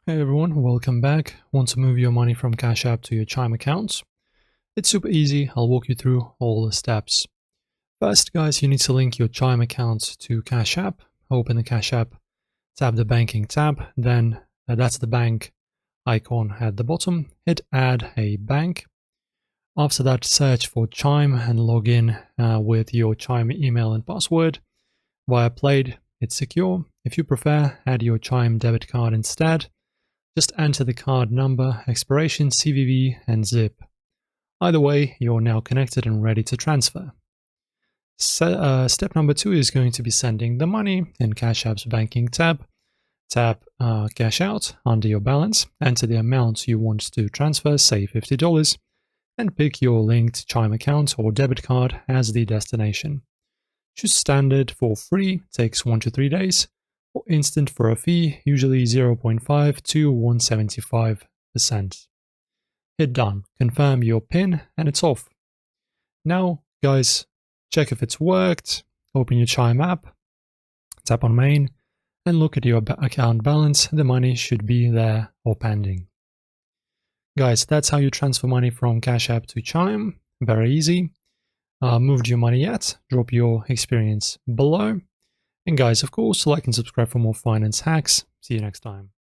Hey everyone, welcome back. Want to move your money from Cash App to your Chime account? It's super easy. I'll walk you through all the steps. First, guys, you need to link your Chime account to Cash App. Open the Cash App, tap the banking tab, then that's the bank icon at the bottom. Hit add a bank. After that, search for Chime and log in with your Chime email and password. Via Plaid, it's secure. If you prefer, add your Chime debit card instead. Just enter the card number, expiration, CVV, and zip. Either way, you're now connected and ready to transfer. Step number 2 is going to be sending the money in Cash App's banking tab. Tap Cash Out under your balance, enter the amount you want to transfer, say $50, and pick your linked Chime account or debit card as the destination. Choose Standard for free, takes 1 to 3 days, or Instant for a fee, usually 0.5 to 175%. Hit Done, confirm your PIN, and it's off. Now, guys, check if it's worked, open your Chime app, tap on Main, and look at your account balance. The money should be there or pending. Guys, that's how you transfer money from Cash App to Chime. Very easy. Moved your money yet? Drop your experience below. And guys, of course, like and subscribe for more finance hacks. See you next time.